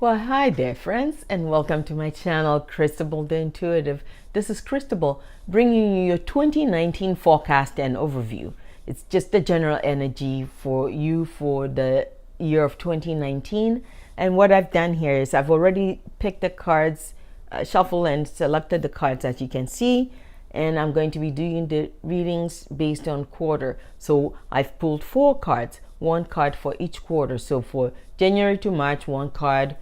Well, hi there, friends, and welcome to my channel, Cristabelle the Intuitive. This is Cristabelle, bringing you your 2019 forecast and overview. It's just the general energy for you for the year of 2019. And what I've done here is I've already picked the cards, shuffled and selected the cards, as you can see. And I'm going to be doing the readings based on quarter. So I've pulled 4 cards, 1 card for each quarter. So for January to March, 1 card.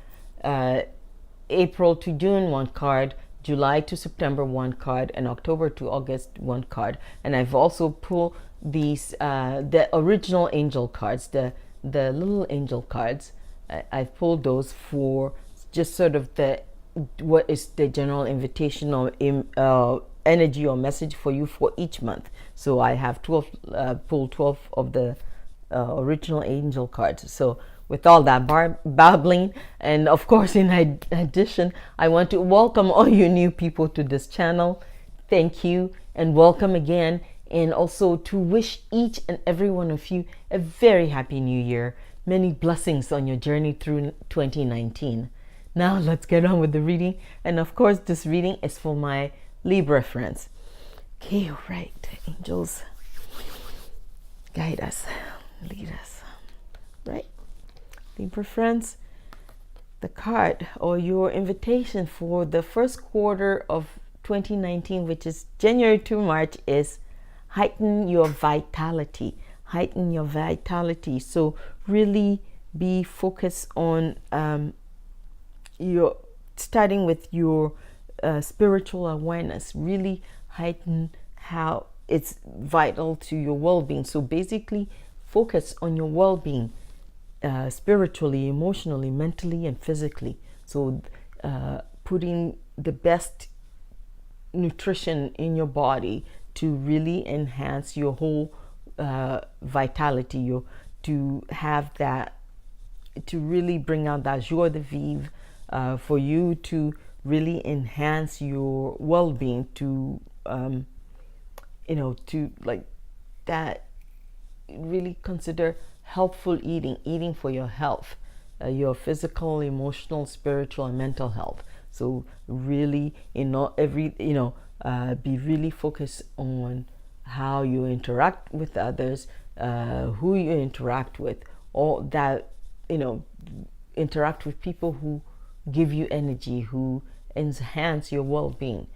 April to June, 1 card, July to September, 1 card, and October to August, 1 card. And I've also pulled these the original angel cards, the little angel cards. I've pulled those for just sort of what is the general invitation or energy or message for you for each month. So I have pulled 12 of the original angel cards. So with all that babbling, and of course in addition, I want to welcome all you new people to this channel. Thank you and welcome again, and also to wish each and every one of you a very happy new year. Many blessings on your journey through 2019. Now let's get on with the reading, and of course this reading is for my Libra friends. Okay, right, angels, guide us, lead us, right? Libra friends, the card or your invitation for the first quarter of 2019, which is January to March, is heighten your vitality. Heighten your vitality. So really be focused on starting with your spiritual awareness. Really heighten how it's vital to your well-being. So basically focus on your well-being. Spiritually, emotionally, mentally, and physically. So putting the best nutrition in your body to really enhance your whole vitality, to have that, to really bring out that joie de vivre, for you to really enhance your well-being, to to like that, really consider helpful eating for your health, your physical, emotional, spiritual, and mental health. So really, be really focused on how you interact with others, who you interact with, all that, interact with people who give you energy, who enhance your well-being.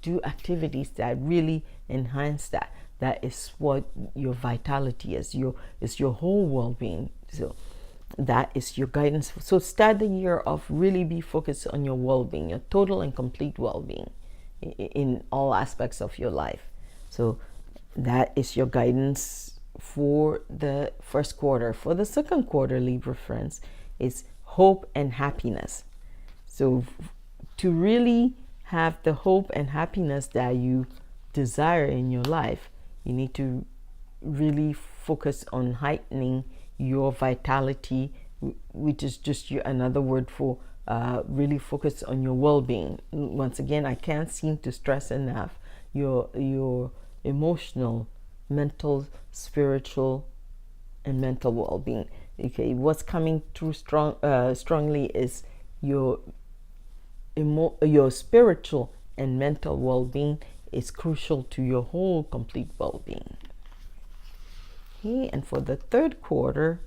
Do activities that really enhance that. That is what your vitality is. It's your whole well-being. So that is your guidance. So start the year off, really be focused on your well-being, your total and complete well-being in all aspects of your life. So that is your guidance for the first quarter. For the second quarter, Libra friends, is hope and happiness. So to really have the hope and happiness that you desire in your life, you need to really focus on heightening your vitality, which is just another word for really focus on your well-being. Once again, I can't seem to stress enough your emotional, mental, spiritual, and mental well-being. Okay, what's coming through strongly is your spiritual and mental well-being is crucial to your whole complete well-being. Okay, and for the third quarter,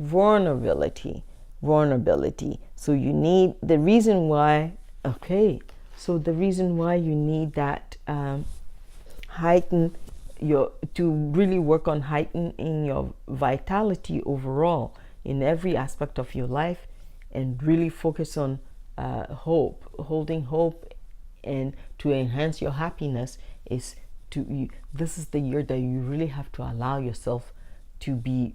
vulnerability. So you need the reason why. Okay, so the reason why you need that heighten to really work on heightening your vitality overall in every aspect of your life, and really focus on holding hope, and to enhance your happiness is this is the year that you really have to allow yourself to be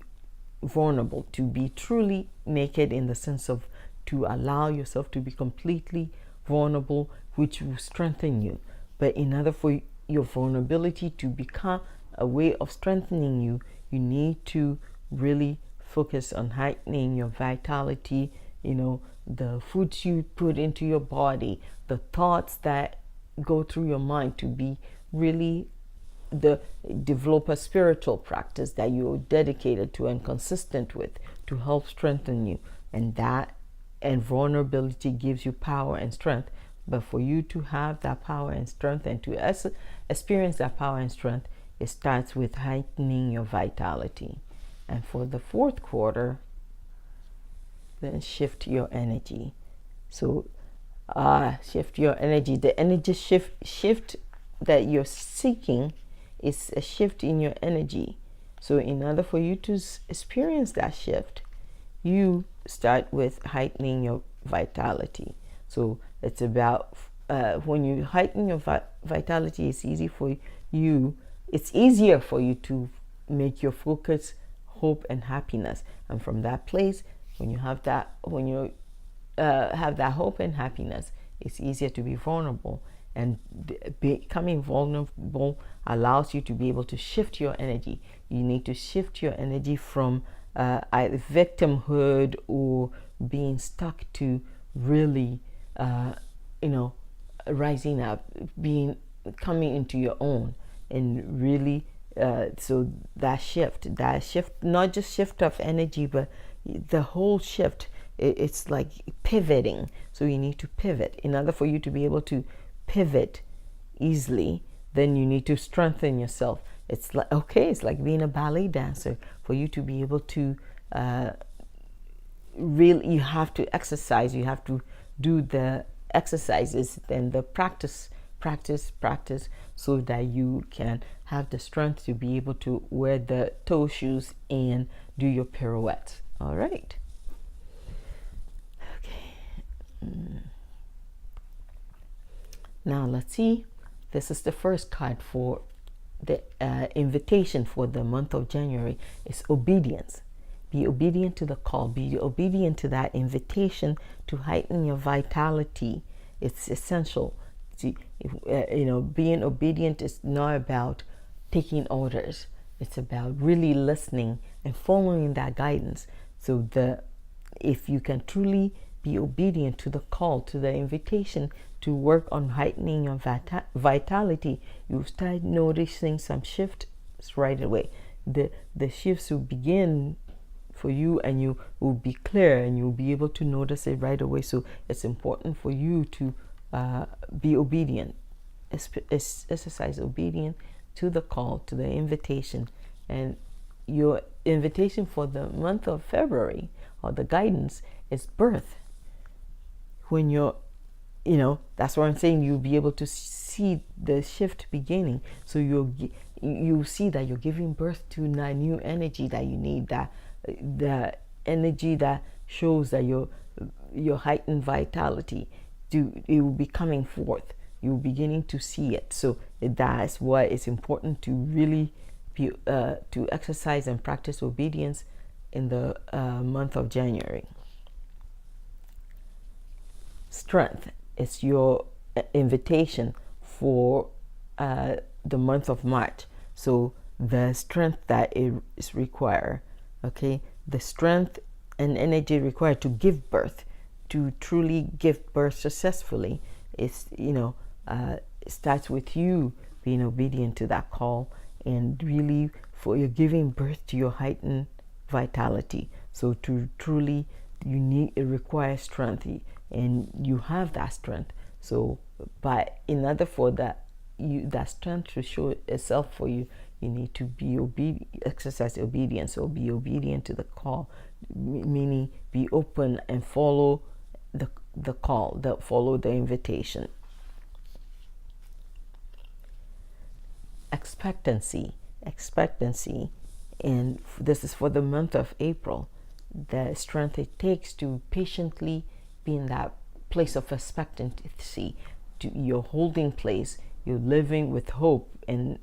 vulnerable, to be truly naked, in the sense of to allow yourself to be completely vulnerable, which will strengthen you. But in order for your vulnerability to become a way of strengthening you, you need to really focus on heightening your vitality, the foods you put into your body, the thoughts that go through your mind, to be really develop a spiritual practice that you're dedicated to and consistent with, to help strengthen you. And that and vulnerability gives you power and strength. But for you to have that power and strength and to experience that power and strength, it starts with heightening your vitality. And for the fourth quarter, then shift your energy. So shift your energy. The energy shift that you're seeking is a shift in your energy. So in order for you to experience that shift, you start with heightening your vitality. So it's about when you heighten your vitality, it's easier for you to make your focus hope and happiness. And from that place, when you have that hope and happiness, it's easier to be vulnerable. And becoming vulnerable allows you to be able to shift your energy. You need to shift your energy from either victimhood or being stuck to really, rising up, coming into your own, and really. So that shift, not just shift of energy, but the whole shift. It's like pivoting. So you need to pivot. In order for you to be able to pivot easily, then you need to strengthen yourself. It's like being a ballet dancer. For you to be able to you have to exercise. You have to do the exercises and the practice, so that you can have the strength to be able to wear the toe shoes and do your pirouettes. All right. Now let's see. This is the first card for the invitation for the month of January. It's obedience. Be obedient to the call. Be obedient to that invitation to heighten your vitality. It's essential. See, being obedient is not about taking orders. It's about really listening and following that guidance. So if you can truly be obedient to the call, to the invitation to work on heightening your vitality, you start noticing some shifts right away. The shifts will begin for you, and you will be clear, and you'll be able to notice it right away. So it's important for you to be obedient, exercise obedience to the call, to the invitation. And your invitation for the month of February, or the guidance, is birth. When you're, that's what I'm saying, you'll be able to see the shift beginning. So you'll see that you're giving birth to that new energy that you need, that the energy that shows that your heightened vitality, it will be coming forth. You're beginning to see it. So that's why it's important to really be to exercise and practice obedience in the month of January. Strength is your invitation for the month of March. So the strength that is required, the strength and energy required to give birth, to truly give birth successfully, is it starts with you being obedient to that call, and really for you giving birth to your heightened vitality. So to truly, it requires strength, and you have that strength. So in order for that strength to show itself for you, you need to be obedient, exercise obedience. So be obedient to the call, meaning be open and follow the call, follow the invitation. Expectancy, and this is for the month of April. The strength it takes to patiently be in that place of expectancy, to your holding place. You're living with hope, and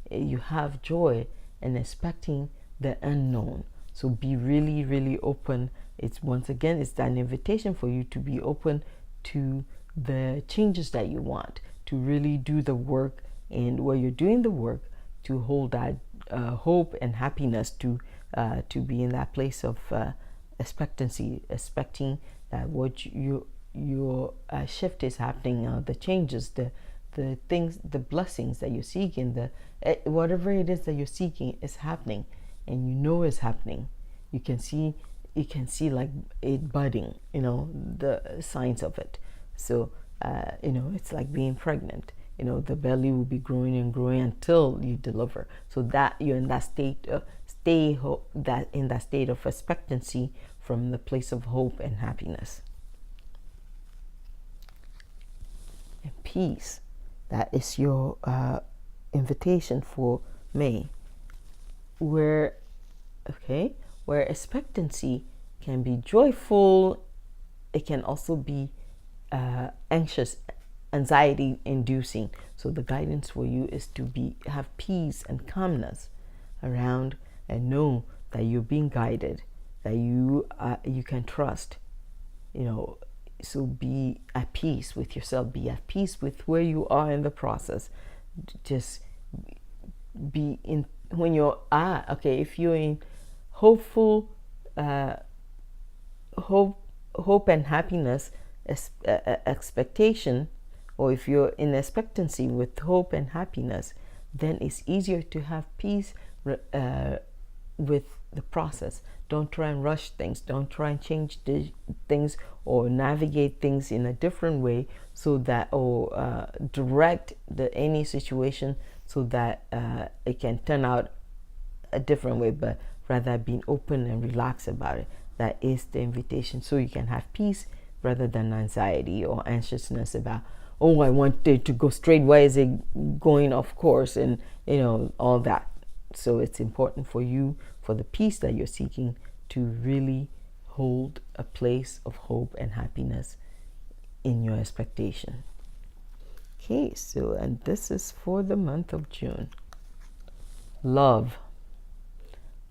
you have joy and expecting the unknown. So be really, really open. It's that invitation for you to be open to the changes that you want, to really do the work, and while you're doing the work, to hold that hope and happiness, to be in that place of expectancy, expecting that what your shift is happening, the changes, the things, the blessings that you're seeking, whatever it is that you're seeking is happening, and is happening. You can see you can see like it budding, the signs of it. So it's like being pregnant. The belly will be growing and growing until you deliver. So that you're in that state, in that state of expectancy from the place of hope and happiness and peace. That is your invitation for May. Where expectancy can be joyful, it can also be anxious, anxiety inducing. So the guidance for you is to have peace and calmness around, and know that you're being guided, that you can trust. So be at peace with yourself, be at peace with where you are in the process. Just be in, when you're if you're in hopeful hope and happiness expectation, or if you're in expectancy with hope and happiness, then it's easier to have peace with the process. Don't try and rush things. Don't try and change things or navigate things in a different way, so that, or direct any situation so that it can turn out a different way, but rather being open and relaxed about it. That is the invitation, so you can have peace rather than anxiety or anxiousness about, I want it to go straight, why is it going off course, and all that. So it's important for you, for the peace that you're seeking, to really hold a place of hope and happiness in your expectation. Okay, so, and this is for the month of June. Love.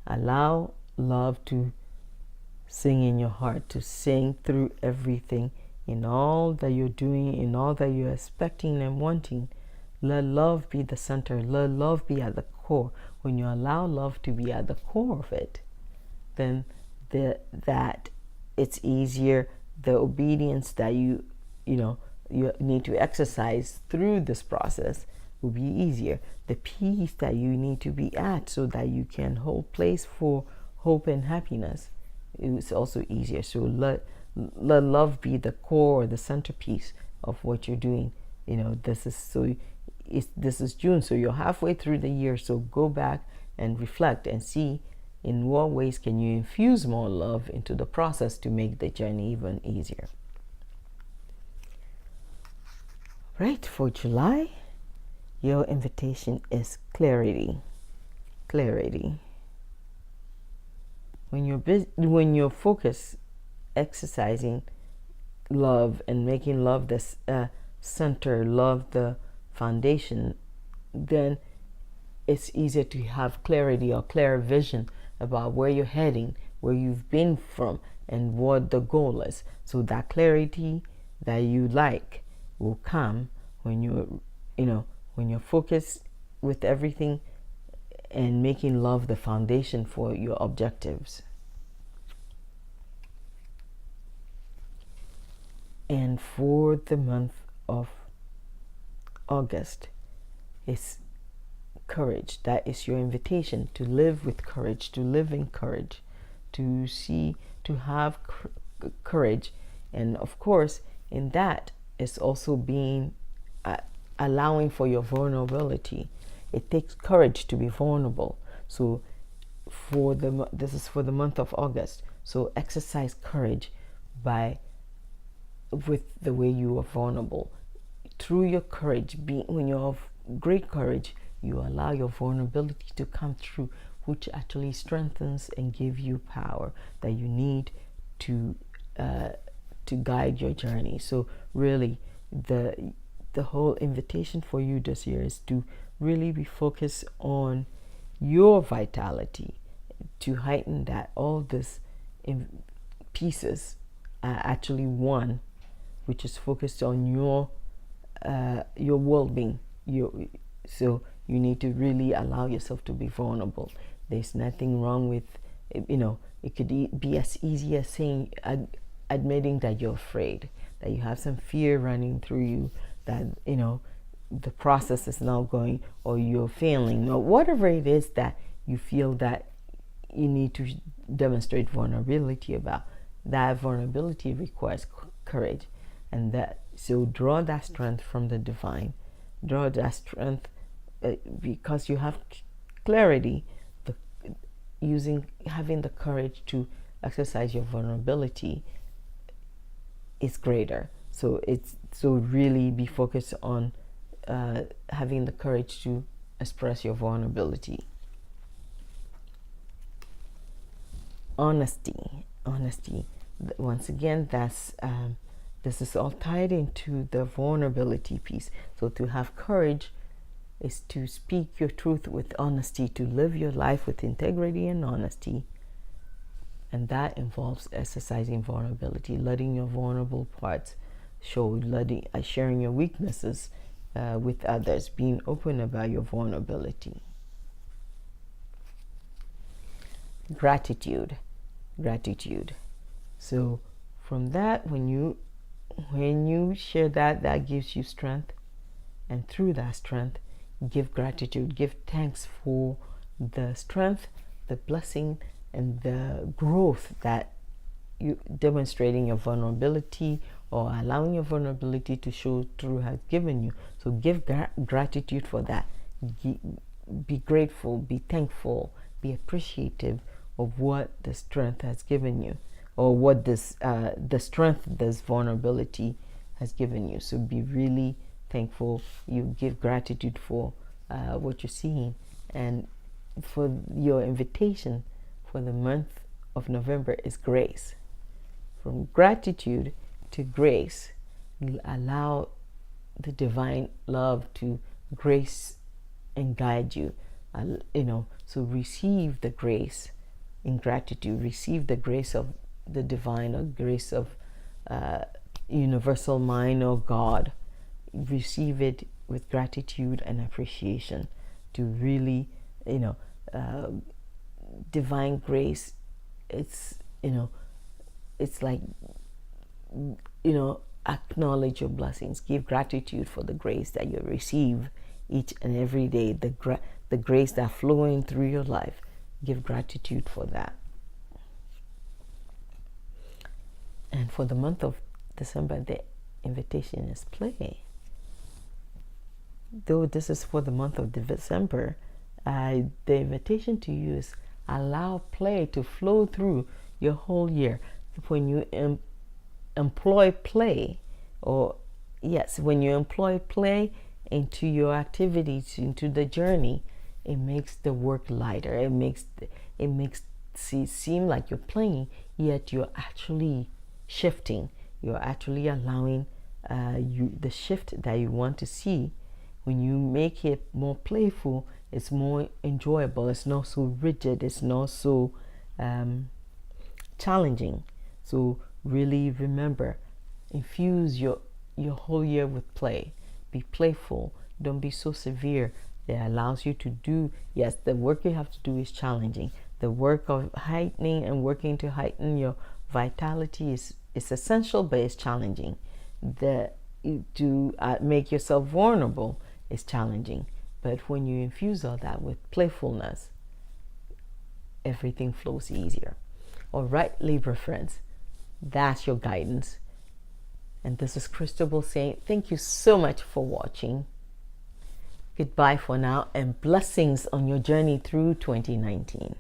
Allow love to sing in your heart, to sing through everything, in all that you're doing, in all that you're expecting and wanting. Let love be the center. Let love be at the core. When you allow love to be at the core of it, then that it's easier. The obedience that you need to exercise through this process will be easier. The peace that you need to be at, so that you can hold place for hope and happiness, is also easier. So let love be the core, the centerpiece of what you're doing. This is June, so you're halfway through the year. So go back and reflect and see in what ways can you infuse more love into the process to make the journey even easier. Right, for July, your invitation is clarity. Clarity. When you're focused, exercising love and making love the center, love the foundation, then it's easier to have clarity or clear vision about where you're heading, where you've been from, and what the goal is. So that clarity that you like will come when you're focused with everything and making love the foundation for your objectives. And for the month of August, it's courage. That is your invitation to live with courage, to live in courage, to have courage. And of course, in that is also being allowing for your vulnerability. It takes courage to be vulnerable. So this is for the month of August. So exercise courage with the way you are vulnerable. Through your courage, when you have great courage, you allow your vulnerability to come through, which actually strengthens and gives you power that you need to guide your journey. So really, the whole invitation for you this year is to really be focused on your vitality, to heighten that. All these pieces are actually one, which is focused on your well-being. So you need to really allow yourself to be vulnerable. There's nothing wrong with, it could be as easy as saying, admitting that you're afraid, that you have some fear running through you, that, the process is now going, or you're failing, or whatever it is that you feel that you need to demonstrate vulnerability about. That vulnerability requires courage, and that so draw that strength from the divine. Draw that strength because you have clarity. Having the courage to exercise your vulnerability is greater. So really be focused on having the courage to express your vulnerability. Honesty. Once again, this is all tied into the vulnerability piece. So to have courage is to speak your truth with honesty, to live your life with integrity and honesty. And that involves exercising vulnerability, letting your vulnerable parts show, sharing your weaknesses with others, being open about your vulnerability. Gratitude. So from that, when you share that gives you strength, and through that strength, give gratitude, give thanks for the strength, the blessing, and the growth that you demonstrating your vulnerability or allowing your vulnerability to show through has given you. So give gratitude for that. Be grateful, be thankful, be appreciative of what the strength has given you, or what the strength this vulnerability has given you. So be really thankful. You give gratitude for what you're seeing. And for your invitation for the month of November is grace. From gratitude to grace, allow the divine love to grace and guide you. So receive the grace in gratitude. Receive the grace of the divine, or grace of universal mind or God. Receive it with gratitude and appreciation. To really, divine grace. It's like, acknowledge your blessings. Give gratitude for the grace that you receive each and every day. The grace that flowing through your life. Give gratitude for that. And for the month of December, the invitation is play. Though this is for the month of December, the invitation to you is allow play to flow through your whole year. When you employ play, when you employ play into your activities, into the journey, it makes the work lighter. It makes it seem like you're playing, yet you're actually shifting. You're actually allowing the shift that you want to see. When you make it more playful, it's more enjoyable. It's not so rigid. It's not so challenging. So really remember, infuse your whole year with play. Be playful. Don't be so severe. That allows you to do, yes, the work you have to do is challenging. The work of heightening and working to heighten your vitality is essential, but it's challenging. To make yourself vulnerable is challenging. But when you infuse all that with playfulness, everything flows easier. All right, Libra friends, that's your guidance. And this is Cristabelle saying thank you so much for watching. Goodbye for now, and blessings on your journey through 2019.